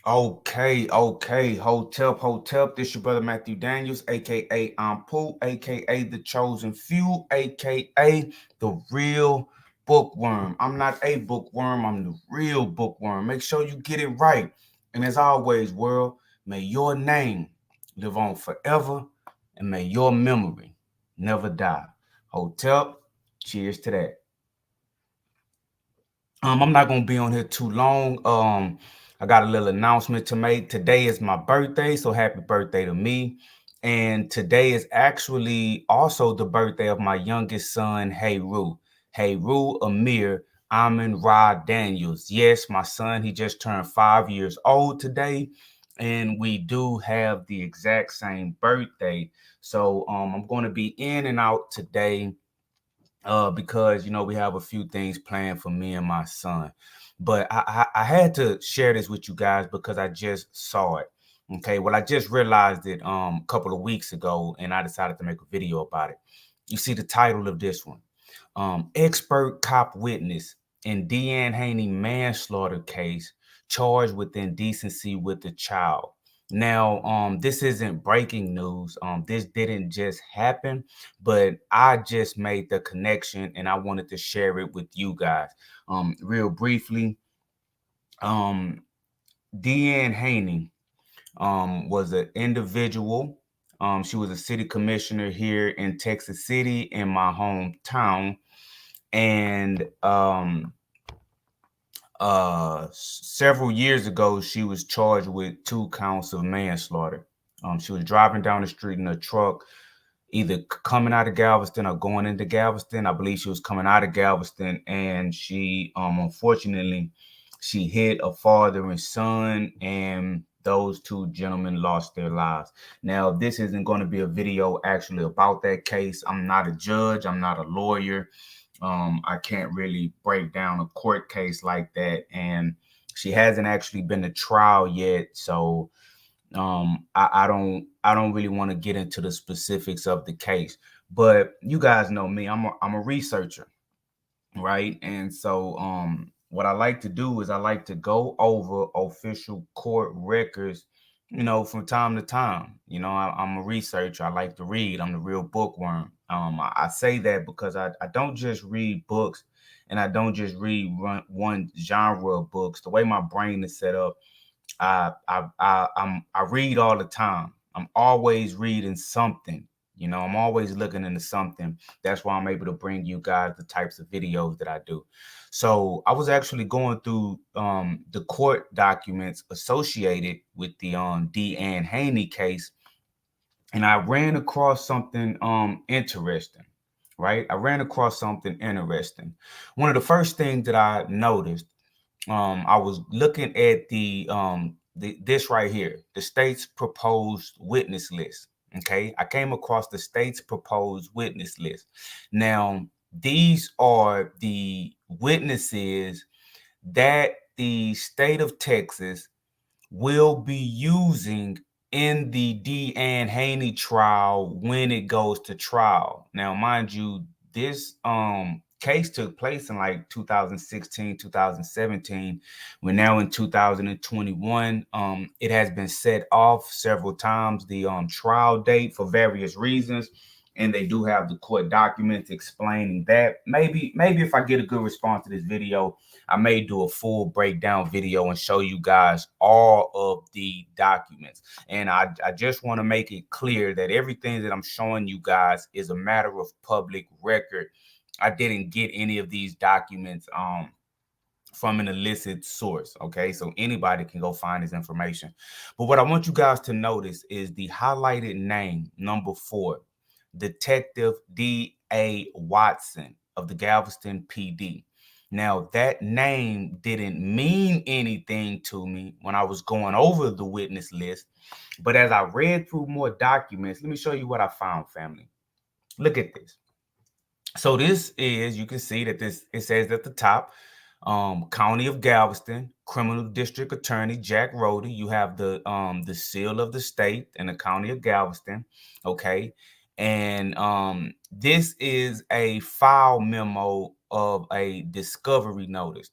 Okay. Hotep. This your brother Matthew Daniels, aka I'm Pooh, aka the chosen few, aka the real bookworm. I'm not a bookworm, I'm the real bookworm. Make sure you get it right. And as always, world, may your name live on forever and may your memory never die. Hotep, cheers to that. I'm not gonna be on here too long. I got a little announcement to make. Today is my birthday, so happy birthday to me. And today is actually also the birthday of my youngest son, Heyru Amir Amin Ra Daniels. Yes, my son, he just turned 5 years old today, and we do have the exact same birthday. So I'm gonna be in and out today because we have a few things planned for me and my son. But I had to share this with you guys because I just saw it. Okay, well, I just realized it a couple of weeks ago, and I decided to make a video about it. You see the title of this one, expert cop witness in Haney manslaughter case charged with indecency with a child. Now, this isn't breaking news. This didn't just happen, but I just made the connection and I wanted to share it with you guys. Real briefly, um, Deanne Haney was an individual. She was a city commissioner here in Texas City in my hometown. And several years ago, she was charged with 2 counts of manslaughter. She was driving down the street in a truck, either coming out of Galveston or going into Galveston. I believe she was coming out of Galveston, and she unfortunately she hit a father and son, and those two gentlemen lost their lives. Now, this isn't going to be a video actually about that case. I'm not a judge, I'm not a lawyer. I can't really break down a court case like that, and she hasn't actually been to trial yet, so I don't really want to get into the specifics of the case. But you guys know me, I'm a researcher, right? And so what I like to do is I like to go over official court records, from time to time. I'm a researcher. I like to read. I'm the real bookworm. I say that because I don't just read books, and I don't just read one genre of books. The way my brain is set up, I read all the time. I'm always reading something. I'm always looking into something. That's why I'm able to bring you guys the types of videos that I do. So I was actually going through the court documents associated with the Deanne Haney case, and I ran across something interesting. Right, I ran across something interesting. One of the first things that I noticed, I was looking at this right here, the state's proposed witness list. Okay, I came across the state's proposed witness list. Now, these are the witnesses that the state of Texas will be using in the Deanne Haney trial when it goes to trial. Now, mind you, this case took place in like 2016, 2017. We're now in 2021. It has been set off several times, the trial date, for various reasons. And they do have the court documents explaining that. Maybe if I get a good response to this video, I may do a full breakdown video and show you guys all of the documents. And I just want to make it clear that everything that I'm showing you guys is a matter of public record. I didn't get any of these documents from an illicit source. Okay, so anybody can go find this information. But what I want you guys to notice is the highlighted name, number 4, Detective D.A. Watson of the Galveston PD. Now, that name didn't mean anything to me when I was going over the witness list. But as I read through more documents, let me show you what I found, family. Look at this. So this is, you can see that it says at the top, County of Galveston, Criminal District Attorney Jack Rody. You have the seal of the state and the County of Galveston. Okay. And this is a file memo of a discovery notice.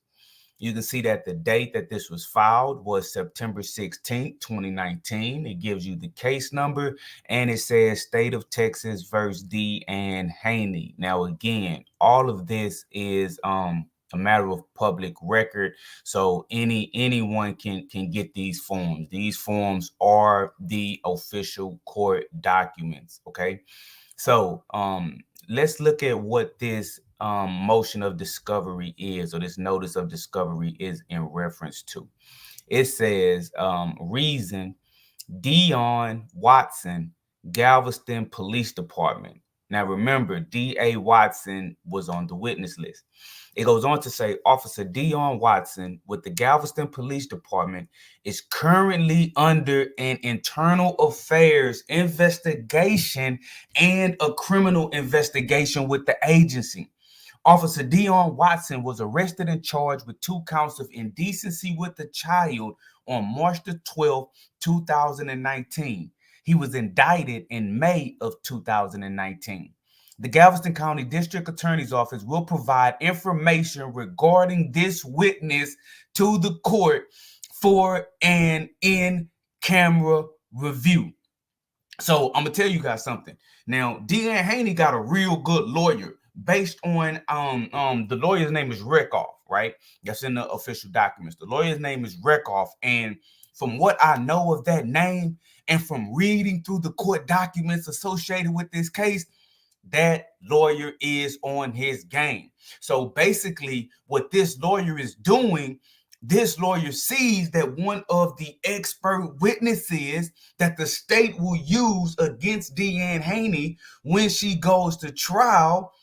You can see that the date that this was filed was September 16th, 2019. It gives you the case number, and it says State of Texas versus Dion Haney. Now, again, all of this is a matter of public record, so anyone can get these forms. These forms are the official court documents. Okay, so let's look at what this motion of discovery is, or this notice of discovery is in reference to. It says reason Dion Watson, Galveston Police Department. Now remember, D.A. Watson was on the witness list. It goes on to say Officer Dion Watson with the Galveston Police Department is currently under an internal affairs investigation and a criminal investigation with the agency. Officer Dion Watson was arrested and charged with 2 counts of indecency with a child on March the 12th, 2019. He was indicted in May of 2019. The Galveston County District Attorney's Office will provide information regarding this witness to the court for an in-camera review. So I'm gonna tell you guys something. Now, Dion Haney got a real good lawyer based on the lawyer's name is Reckoff, right? That's in the official documents. The lawyer's name is Reckoff, and from what I know of that name and from reading through the court documents associated with this case, that lawyer is on his game. So basically, what this lawyer is doing, this lawyer sees that one of the expert witnesses that the state will use against Dion Haney when she goes to trial,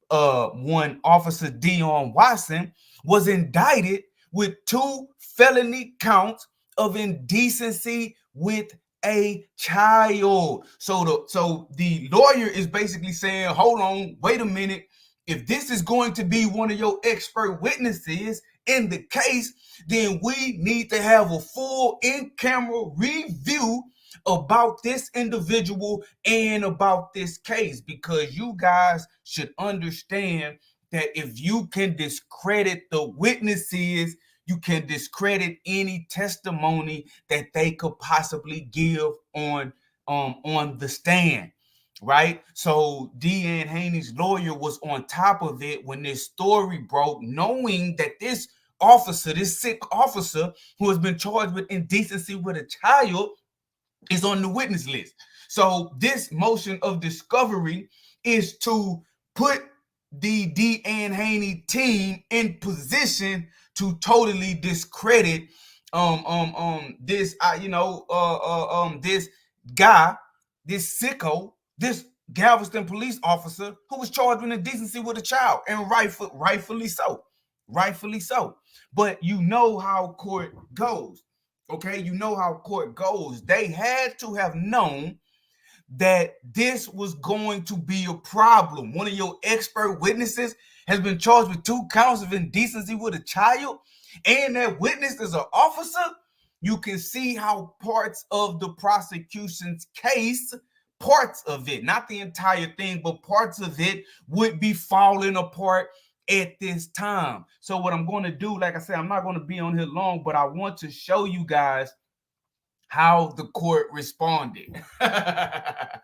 one Officer Dion Watson, was indicted with 2 felony counts of indecency with a child. So the lawyer is basically saying, hold on, wait a minute. If this is going to be one of your expert witnesses in the case, then we need to have a full in-camera review about this individual and about this case, because you guys should understand that if you can discredit the witnesses, you can discredit any testimony that they could possibly give on the stand, right? So Dion Haney's lawyer was on top of it when this story broke, knowing that this officer, this sick officer who has been charged with indecency with a child, is on the witness list. So this motion of discovery is to put the Dion Haney team in position to totally discredit this this guy, this sicko, this Galveston police officer who was charged with indecency with a child, and rightfully so. But you know how court goes. Okay, you know how court goes. They had to have known that this was going to be a problem. One of your expert witnesses has been charged with 2 counts of indecency with a child, and that witness is an officer. You can see how parts of the prosecution's case, parts of it, not the entire thing, but parts of it would be falling apart at this time. So what I'm going to do, like I said, I'm not going to be on here long, but I want to show you guys how the court responded. I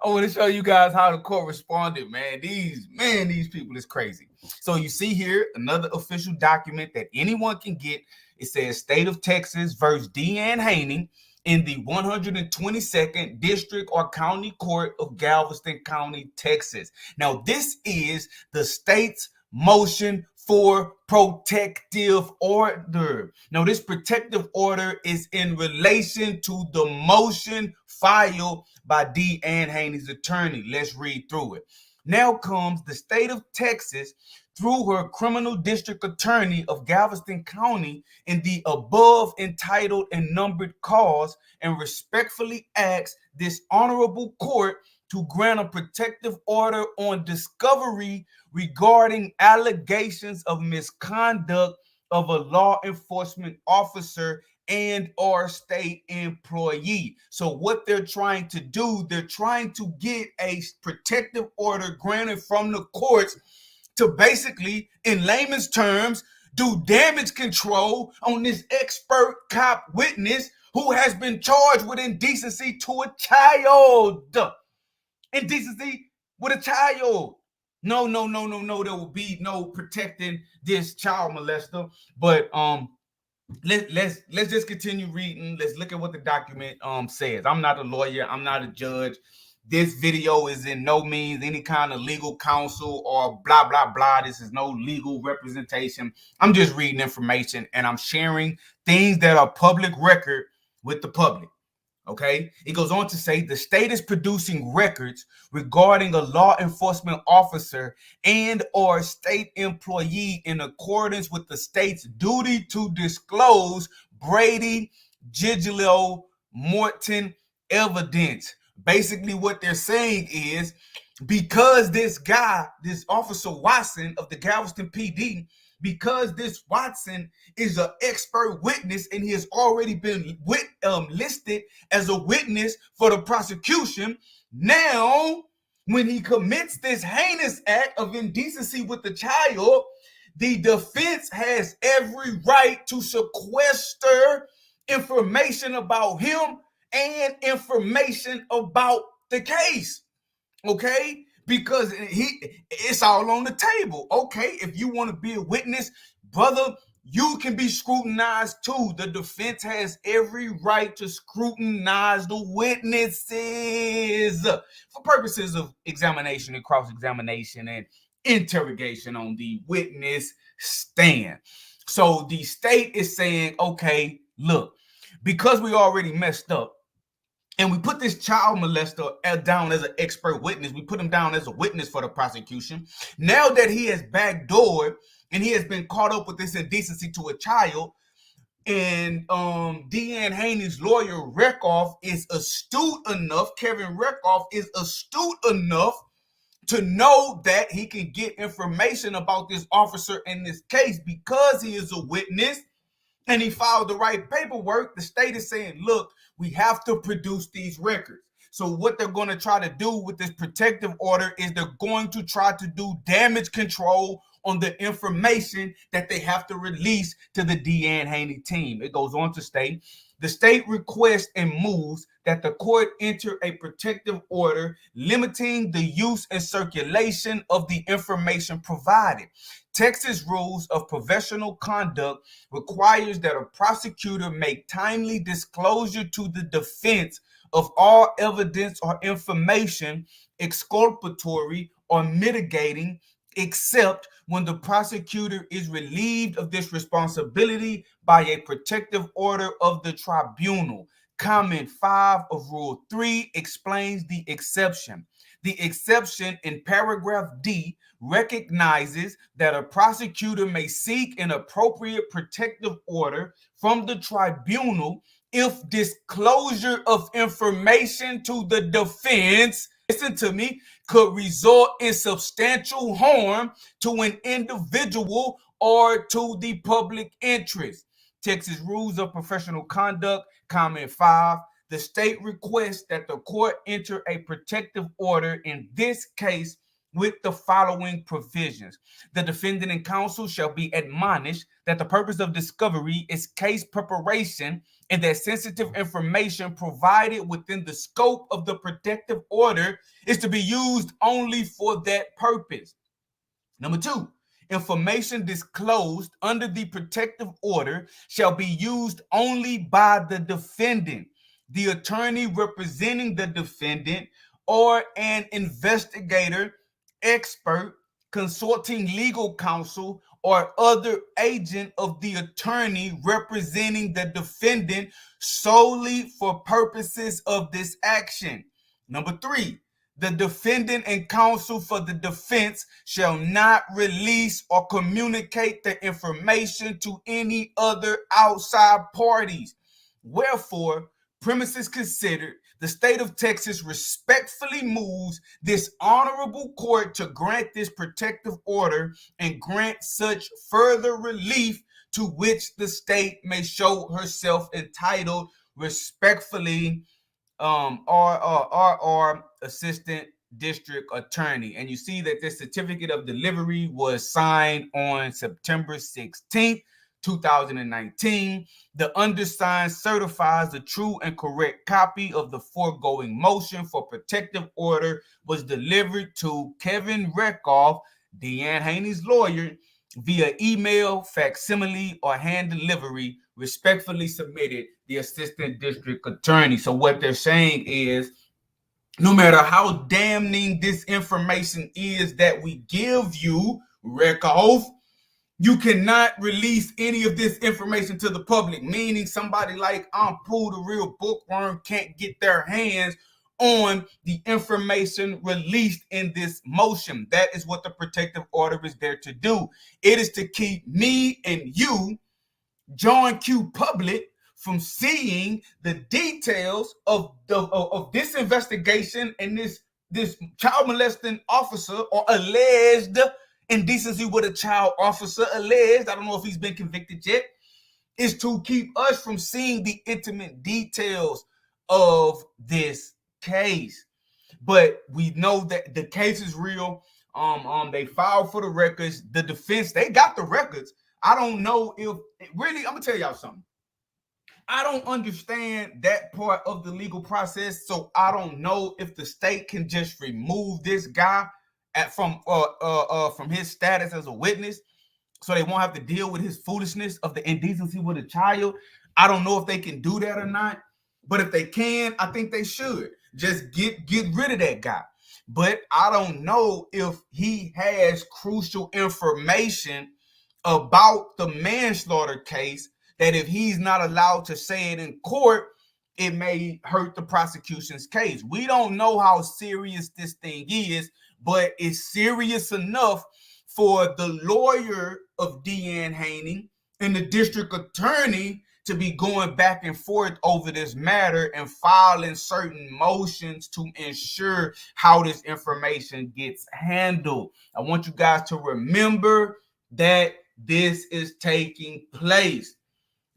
want to show you guys how the court responded, man. These people is crazy. So you see here another official document that anyone can get. It says State of Texas versus Dion Haney in the 122nd District or County Court of Galveston County, Texas. Now, this is the state's motion for protective order. Now, this protective order is in relation to the motion filed by Dion Haney's attorney. Let's read through it. Now comes the state of Texas through her criminal district attorney of Galveston County in the above entitled and numbered cause, and respectfully asks this honorable court to grant a protective order on discovery regarding allegations of misconduct of a law enforcement officer and or state employee. So what they're trying to do, they're trying to get a protective order granted from the courts to basically, in layman's terms, do damage control on this expert cop witness who has been charged with indecency to a child. Indecency with a child. No. There will be no protecting this child molester. But let's just continue reading. Let's look at what the document says. I'm not a lawyer. I'm not a judge. This video is in no means any kind of legal counsel or blah, blah, blah. This is no legal representation. I'm just reading information and I'm sharing things that are public record with the public. Okay, it goes on to say the state is producing records regarding a law enforcement officer and or state employee in accordance with the state's duty to disclose Brady Gigolo Morton evidence. Basically, what they're saying is because this guy, this Officer Watson of the Galveston PD, because this Watson is an expert witness and he has already been listed as a witness for the prosecution, now when he commits this heinous act of indecency with the child, the defense has every right to sequester information about him and information about the case. Okay, because it's all on the table. Okay, if you want to be a witness, brother, you can be scrutinized too. The defense has every right to scrutinize the witnesses for purposes of examination and cross-examination and interrogation on the witness stand. So the state is saying, okay, look, because we already messed up, and we put this child molester down as an expert witness. We put him down as a witness for the prosecution. Now that he has backdoored and he has been caught up with this indecency to a child, and Deanne Haney's lawyer, Reckoff, is astute enough, Kevin Reckoff is astute enough to know that he can get information about this officer in this case because he is a witness and he filed the right paperwork. The state is saying, look, we have to produce these records. So what they're going to try to do with this protective order is they're going to try to do damage control on the information that they have to release to the Deanne Haney team. It goes on to state, the state requests and moves that the court enter a protective order limiting the use and circulation of the information provided. Texas Rules of Professional Conduct requires that a prosecutor make timely disclosure to the defense of all evidence or information exculpatory or mitigating, except when the prosecutor is relieved of this responsibility by a protective order of the tribunal. Comment 5 of Rule 3 explains the exception. The exception in paragraph D recognizes that a prosecutor may seek an appropriate protective order from the tribunal if disclosure of information to the defense, listen to me, could result in substantial harm to an individual or to the public interest. Texas Rules of Professional Conduct, comment 5. The state requests that the court enter a protective order in this case with the following provisions. The defendant and counsel shall be admonished that the purpose of discovery is case preparation and that sensitive information provided within the scope of the protective order is to be used only for that purpose. Number 2, information disclosed under the protective order shall be used only by the defendant, the attorney representing the defendant, or an investigator, expert, consulting legal counsel, or other agent of the attorney representing the defendant solely for purposes of this action. Number 3, the defendant and counsel for the defense shall not release or communicate the information to any other outside parties. Wherefore, premises considered, the state of Texas respectfully moves this honorable court to grant this protective order and grant such further relief to which the state may show herself entitled. Respectfully, RR Assistant district attorney. And you see that this certificate of delivery was signed on September 16th, 2019. The undersigned certifies the true and correct copy of the foregoing motion for protective order was delivered to Kevin Reckoff, Deanne Haney's lawyer, via email, facsimile, or hand delivery. Respectfully submitted, the assistant district attorney. So what they're saying is, no matter how damning this information is that we give you, Reckoff, you cannot release any of this information to the public, meaning somebody like Pooh, the real bookworm, can't get their hands on the information released in this motion. That is what the protective order is there to do. It is to keep me and you, John Q. Public, from seeing the details of this investigation and this child molesting officer, or alleged indecency with a child officer, alleged, I don't know if he's been convicted yet, is to keep us from seeing the intimate details of this case. But we know that the case is real. They filed for the records. The defense, they got the records. I don't know if, really, I'm gonna tell y'all something. I don't understand that part of the legal process, so I don't know if the state can just remove this guy from his status as a witness, so they won't have to deal with his foolishness of the indecency with a child. I don't know if they can do that or not, but if they can, I think they should just get rid of that guy. But I don't know if he has crucial information about the manslaughter case that if he's not allowed to say it in court, it may hurt the prosecution's case. We don't know how serious this thing is, but it's serious enough for the lawyer of Deanne Haney and the district attorney to be going back and forth over this matter and filing certain motions to ensure how this information gets handled. I want you guys to remember that this is taking place,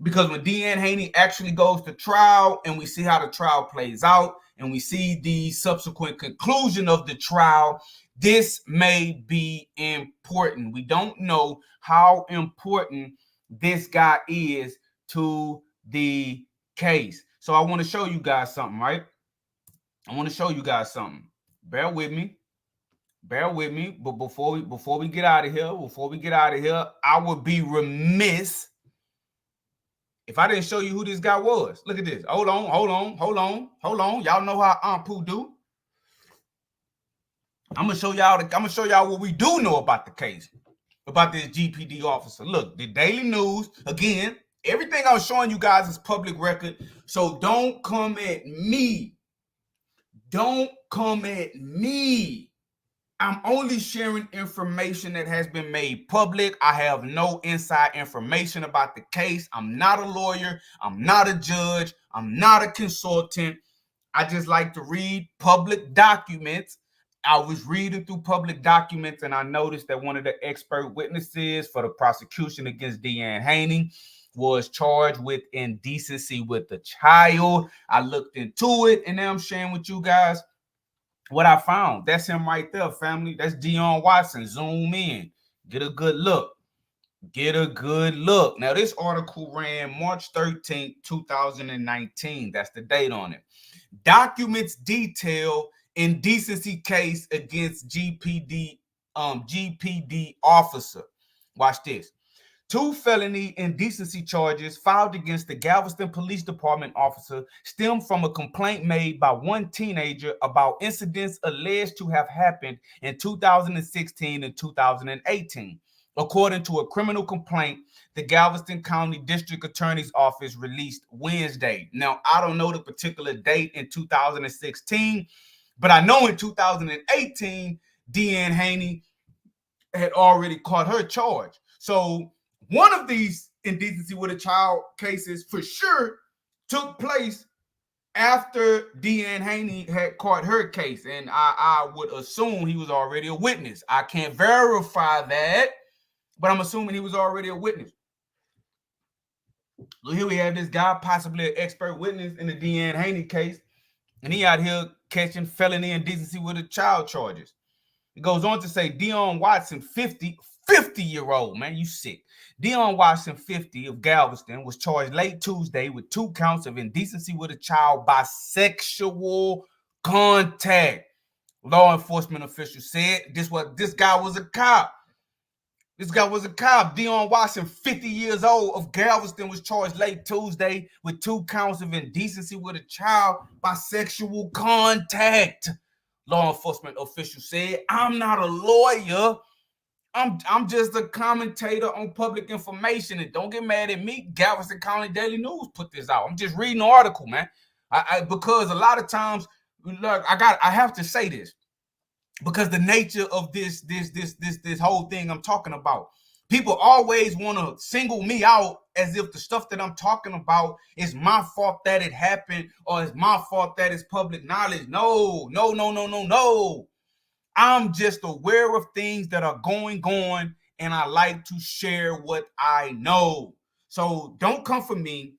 because when Deanne Haney actually goes to trial and we see how the trial plays out and we see the subsequent conclusion of the trial, this may be important. We don't know how important this guy is to the case. So I want to show you guys something, right? I want to show you guys something. Bear with me. But before we get out of here, I would be remiss if I didn't show you who this guy was. Look at this. Hold on. Y'all know how Pooh do. I'm gonna show y'all what we do know about the case, about this GPD officer. Look, the Daily News, again, everything I was showing you guys is public record. So don't come at me. I'm only sharing information that has been made public. I have no inside information about the case. I'm not a lawyer. I'm not a judge. I'm not a consultant. I just like to read public documents. I was reading through public documents and I noticed that one of the expert witnesses for the prosecution against Deanne Haney was charged with indecency with a child. I looked into it and now I'm sharing with you guys what I found. That's him right there, family. That's Dion Watson. Zoom in. Get a good look. Now, this article ran March 13th, 2019. That's the date on it. Documents detail indecency case against GPD officer. Watch this. 2 felony indecency charges filed against the Galveston Police Department officer stem from a complaint made by one teenager about incidents alleged to have happened in 2016 and 2018. According to a criminal complaint, the Galveston County District Attorney's Office released Wednesday. Now, I don't know the particular date in 2016, but I know in 2018, Deanne Haney had already caught her charge. So one of these indecency with a child cases for sure took place after Deanne Haney had caught her case. And I would assume he was already a witness. I can't verify that, but I'm assuming he was already a witness. So here we have this guy, possibly an expert witness in the Deanne Haney case. And he out here catching felony indecency with a child charges. It goes on to say Dion Watson, 50-year-old, man, you sick. Dion Watson, 50, of Galveston, was charged late Tuesday with 2 counts of indecency with a child by sexual contact. Law enforcement officials said this guy was a cop. This guy was a cop. Dion Watson, 50 years old, of Galveston, was charged late Tuesday with 2 counts of indecency with a child by sexual contact. Law enforcement officials said, I'm not a lawyer. I'm just a commentator on public information. And don't get mad at me. Galveston County Daily News put this out. I'm just reading the article, man. Because a lot of times, look, I have to say this. Because the nature of this whole thing I'm talking about, people always want to single me out as if the stuff that I'm talking about is my fault that it happened or it's my fault that it's public knowledge. No. I'm just aware of things that are going on, and I like to share what I know. So don't come for me.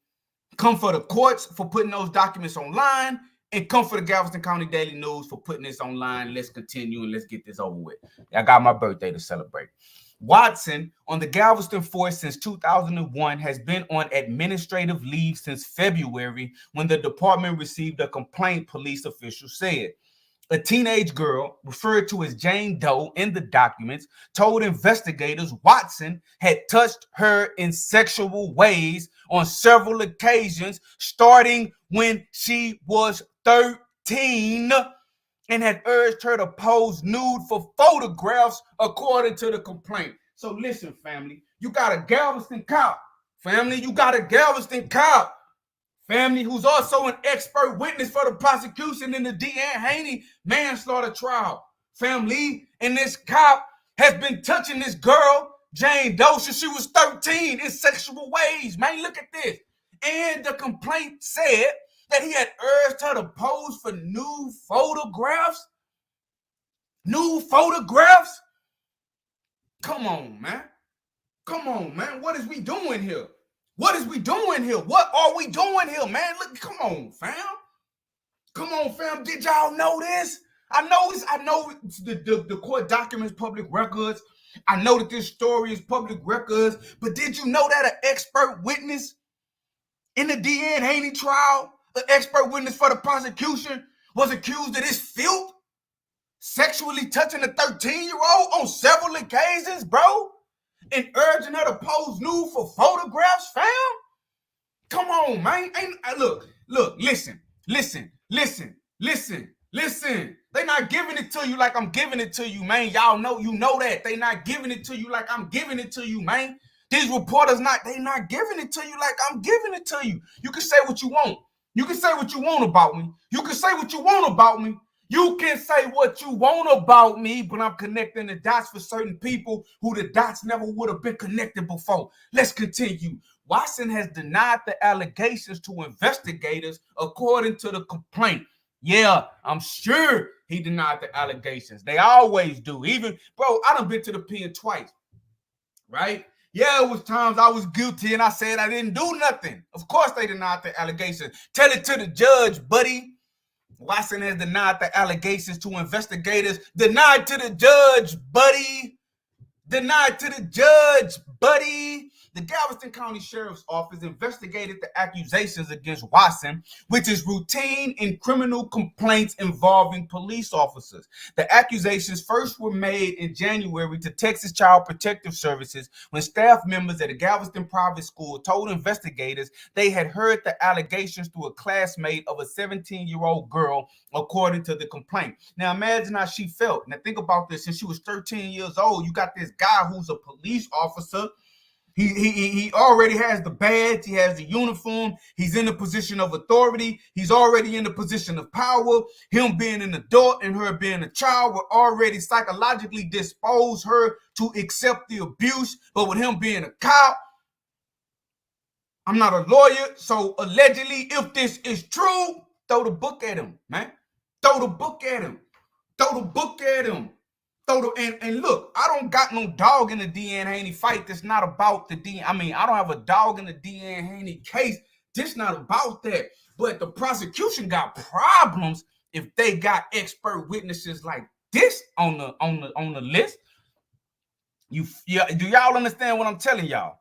Come for the courts for putting those documents online, and come for the Galveston County Daily News for putting this online. Let's continue and let's get this over with. I got my birthday to celebrate. Watson, on the Galveston force since 2001, has been on administrative leave since February when the department received a complaint, police officials said. A teenage girl, referred to as Jane Doe in the documents, told investigators Watson had touched her in sexual ways on several occasions, starting when she was 13, and had urged her to pose nude for photographs, according to the complaint. So listen, family, you got a Galveston cop. Family, you got a Galveston cop. Family, who's also an expert witness for the prosecution in the Dion Haney Manslaughter trial. Family, and this cop has been touching this girl, Jane Doe, since she was 13 in sexual ways. Man, look at this. And the complaint said that he had urged her to pose for nude photographs. Nude photographs? Come on, man. Come on, man. What is we doing here? What is we doing here? What are we doing here, man? Look, come on, fam. Come on, fam. Did y'all know this? I know the court documents, public records. I know that this story is public records, but did you know that an expert witness in the Dion Haney trial, an expert witness for the prosecution, was accused of this filth? Sexually touching a 13-year-old on several occasions, bro? And urging her to pose nude for photographs, fam? Come on, man. Look, listen. They not giving it to you like I'm giving it to you, man. Y'all know, you know that. They not giving it to you like I'm giving it to you, man. These reporters they not giving it to you like I'm giving it to you. You can say what you want. You can say what you want about me. You can say what you want about me. You can say what you want about me, but I'm connecting the dots for certain people who the dots never would have been connected before. Let's continue. Watson has denied the allegations to investigators, according to the complaint. Yeah, I'm sure he denied the allegations. They always do. Even, bro, I done been to the pen twice, right? Yeah, it was times I was guilty and I said I didn't do nothing. Of course they denied the allegations. Tell it to the judge, buddy. Watson has denied the allegations to investigators. Denied to the judge, buddy. Denied to the judge, buddy. The Galveston County Sheriff's Office investigated the accusations against Watson, which is routine in criminal complaints involving police officers. The accusations first were made in January to Texas Child Protective Services when staff members at a Galveston private school told investigators they had heard the allegations through a classmate of a 17-year-old girl, according to the complaint. Now imagine how she felt. Now think about this. Since she was 13 years old, you got this guy who's a police officer. He already has the badge. He has the uniform. He's in a position of authority. He's already in a position of power. Him being an adult and her being a child would already psychologically dispose her to accept the abuse. But with him being a cop, I'm not a lawyer, so allegedly, if this is true, throw the book at him, man. Throw the book at him. Throw the book at him. And look, I don't got no dog in the Dion Haney fight. That's not about the I don't have a dog in the Dion Haney case. This not about that. But the prosecution got problems if they got expert witnesses like this on the list, do y'all understand what I'm telling y'all?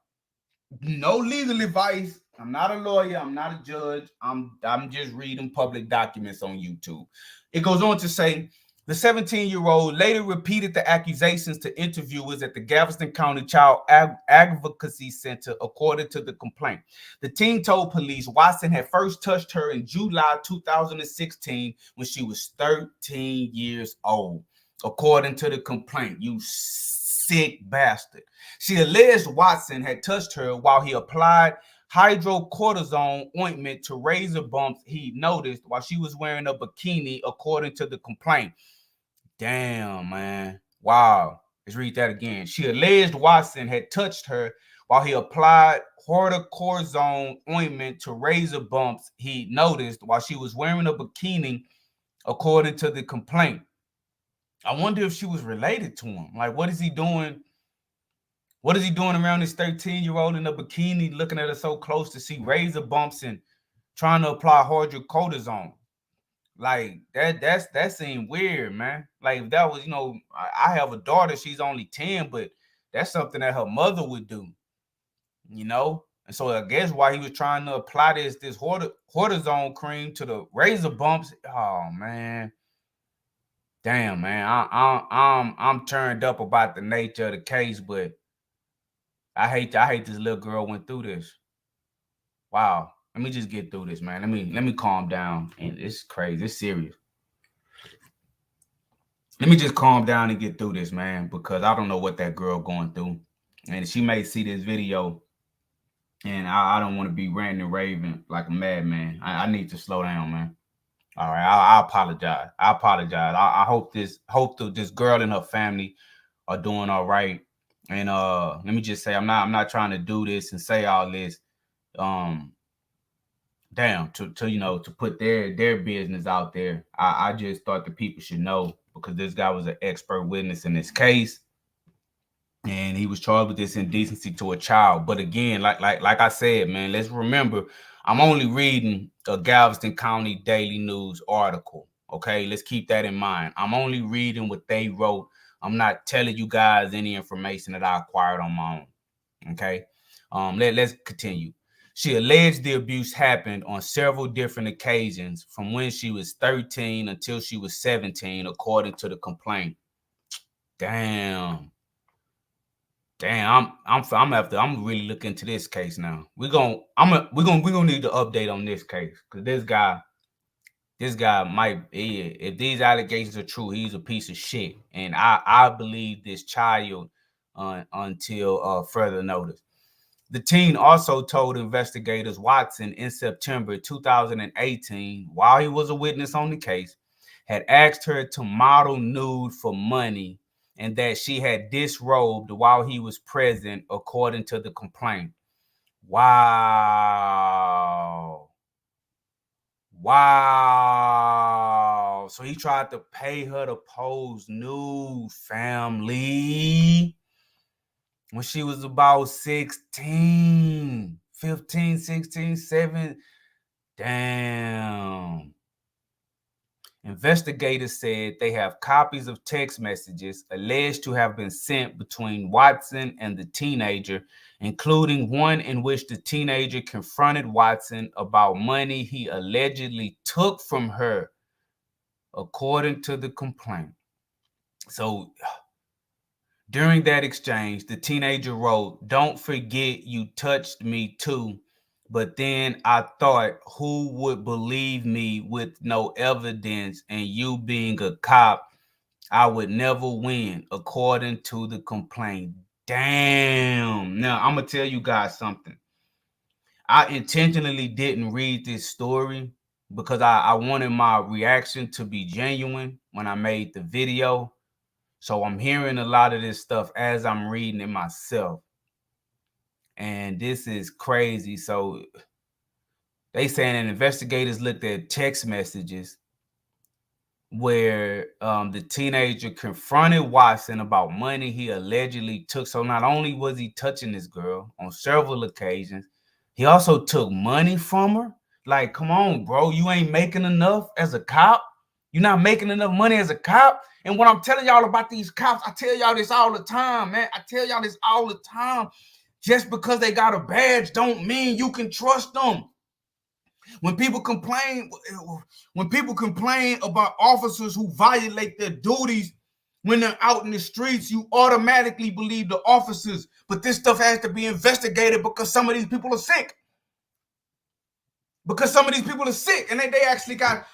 No legal advice. I'm not a lawyer. I'm not a judge. I'm just reading public documents on YouTube. It goes on to say the 17-year-old later repeated the accusations to interviewers at the Galveston County Child Advocacy Center, according to the complaint. The teen told police Watson had first touched her in July 2016 when she was 13 years old, according to the complaint. You sick bastard. She alleged Watson had touched her while he applied hydrocortisone ointment to razor bumps he noticed while she was wearing a bikini, according to the complaint. Damn, man. Wow. Let's read that again. She alleged Watson had touched her while he applied hydrocortisone ointment to razor bumps he noticed while she was wearing a bikini, according to the complaint. I wonder if she was related to him. Like, what is he doing? What is he doing around this 13-year-old in a bikini, looking at her so close to see razor bumps and trying to apply hydrocortisone? Like, that seemed weird, man. Like, if that was, I have a daughter, she's only 10, but that's something that her mother would do, And so I guess why he was trying to apply this cortisone cream to the razor bumps. Oh, man. Damn, man. I'm turned up about the nature of the case, but I hate this little girl went through this. Wow. Let me just get through this, man. Let me calm down. And it's crazy. It's serious. Let me just calm down and get through this, man, because I don't know what that girl going through. And she may see this video, and I don't want to be ranting and raving like a madman. I need to slow down, man. All right, I apologize. I hope this girl and her family are doing all right. And let me just say, I'm not trying to do this and say all this down to put their business out there. I just thought the people should know, because this guy was an expert witness in this case, and he was charged with this indecency to a child. But again, like I said, man, let's remember, I'm only reading a Galveston County Daily News article. Okay, let's keep that in mind. I'm only reading what they wrote. I'm not telling you guys any information that I acquired on my own. Okay, let's continue. She alleged the abuse happened on several different occasions from when she was 13 until she was 17, according to the complaint. Damn, I'm really looking into this case now. We're gonna need to update on this case, because this guy might be, if these allegations are true, he's a piece of shit. And I believe this child until further notice. The teen also told investigators Watson in September 2018, while he was a witness on the case, had asked her to model nude for money, and that she had disrobed while he was present, according to the complaint. Wow. So he tried to pay her to pose nude, family, when she was about 16, 15, 16, 7. Damn. Investigators said they have copies of text messages alleged to have been sent between Watson and the teenager, including one in which the teenager confronted Watson about money he allegedly took from her, according to the complaint. So during that exchange, the teenager wrote, "Don't forget you touched me too. But then I thought, who would believe me with no evidence, and you being a cop, I would never win," according to the complaint. Damn. Now, I'm going to tell you guys something. I intentionally didn't read this story because I wanted my reaction to be genuine when I made the video. So I'm hearing a lot of this stuff as I'm reading it myself. And this is crazy. So they saying that investigators looked at text messages where the teenager confronted Watson about money he allegedly took. So not only was he touching this girl on several occasions, he also took money from her. Like, come on, bro, you ain't making enough as a cop. You're not making enough money as a cop. And what I'm telling y'all about these cops, I tell y'all this all the time, man. I tell y'all this all the time. Just because they got a badge don't mean you can trust them. When people complain about officers who violate their duties when they're out in the streets, you automatically believe the officers. But this stuff has to be investigated because some of these people are sick. And they actually got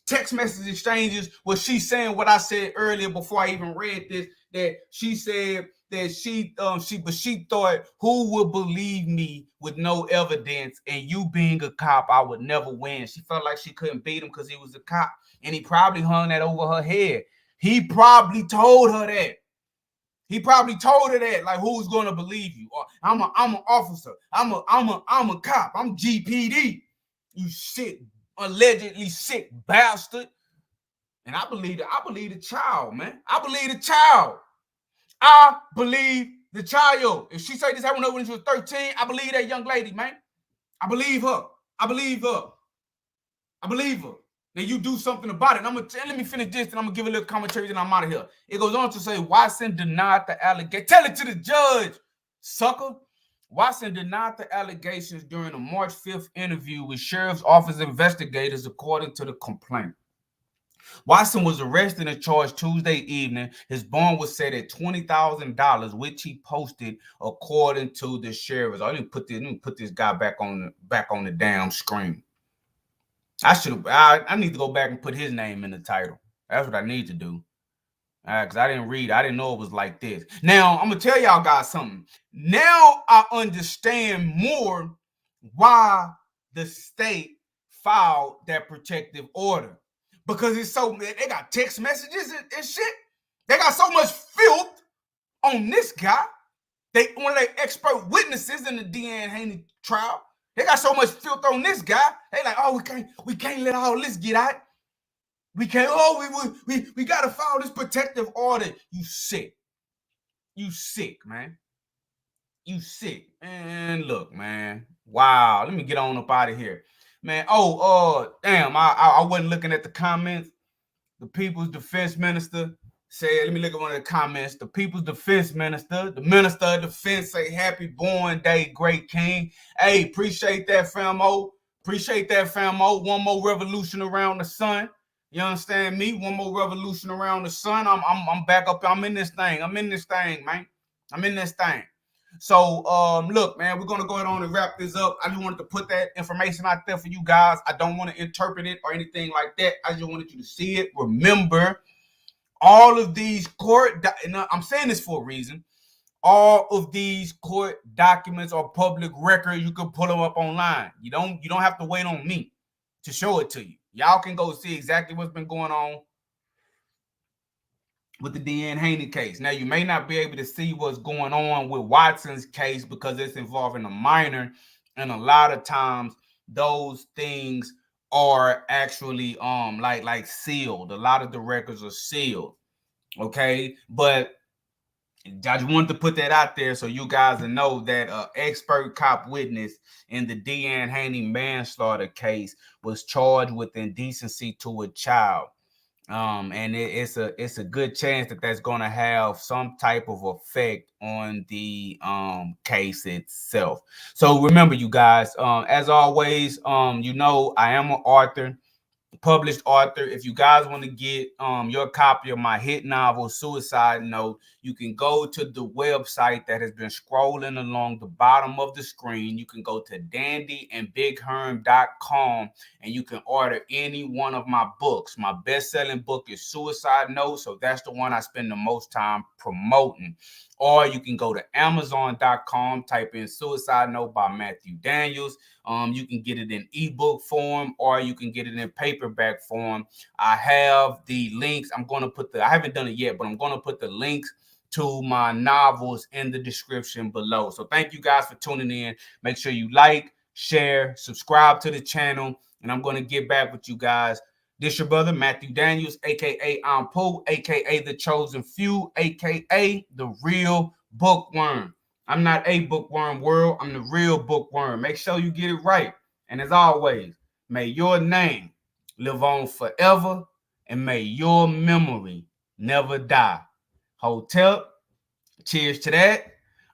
text message exchanges where she's saying what I said earlier before I even read this, that she said that she thought, who would believe me with no evidence, and you being a cop, I would never win. She felt like she couldn't beat him because he was a cop, and he probably hung that over her head. He probably told her that. Like, who's gonna believe you? Or I'm an officer. I'm a cop. I'm GPD. You sick, allegedly sick bastard. And I believe the child, man. I believe the child. If she said this happened when she was 13, I believe that young lady, man. I believe her. Now you do something about it. And let me finish this, and I'm gonna give a little commentary, and I'm out of here. It goes on to say Watson denied the allegation. Tell it to the judge, sucker. Watson denied the allegations during a March 5th interview with sheriff's office investigators, according to the complaint. Watson was arrested and charged Tuesday evening. His bond was set at $20,000, which he posted according to the sheriff. Let me put this guy back on the damn screen. I need to go back and put his name in the title. That's what I need to do. Because I didn't know it was like this. Now, I'm going to tell y'all guys something. Now I understand more why the state filed that protective order. Because they got text messages and shit. They got so much filth on this guy. One of their expert witnesses in the Dion Haney trial, they got so much filth on this guy. They like, oh, we can't let all this get out. We can't. Oh, we gotta file this protective order. You sick, man. You sick. And look, man. Wow. Let me get on up out of here, man. Damn. I wasn't looking at the comments. The People's Defense Minister said, let me look at one of the comments. The People's Defense Minister, the Minister of Defense, say, happy born day, great king. Hey, appreciate that, famo. One more revolution around the sun. You understand me? One more revolution around the sun. I'm back up. I'm in this thing, man. I'm in this thing. So, look, man, we're going to go ahead on and wrap this up. I just wanted to put that information out there for you guys. I don't want to interpret it or anything like that. I just wanted you to see it. Remember, all of these I'm saying this for a reason. All of these court documents are public record. You can pull them up online. You don't have to wait on me to show it to you. Y'all can go see exactly what's been going on with the Dion Haney case. Now, you may not be able to see what's going on with Watson's case because it's involving a minor, and a lot of times those things are actually like sealed. A lot of the records are sealed. Okay, but I just wanted to put that out there so you guys know that expert cop witness in the Dion Haney manslaughter case was charged with indecency to a child. And it's a good chance that that's going to have some type of effect on the case itself. So remember, you guys, as always, I am an author, published author. If you guys want to get your copy of my hit novel Suicide Note, you can go to the website that has been scrolling along the bottom of the screen. You can go to dandyandbigherm.com and you can order any one of my books. My best-selling book is Suicide Note, so that's the one I spend the most time promoting. Or you can go to amazon.com, type in Suicide Note by Matthew Daniels. You can get it in ebook form or you can get it in paperback form. I have the links. I haven't done it yet, but I'm going to put the links to my novels in the description below. So thank you guys for tuning in. Make sure you like, share, subscribe to the channel, and I'm going to get back with you guys. This your brother, Matthew Daniels, a.k.a. I'm Poe, a.k.a. The Chosen Few, a.k.a. The Real Bookworm. I'm not a bookworm world. I'm the real bookworm. Make sure you get it right. And as always, may your name live on forever and may your memory never die. Hotel, cheers to that.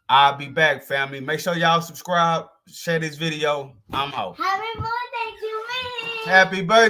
I'll be back, family. Make sure y'all subscribe, share this video. I'm out. Happy birthday to me. Happy birthday.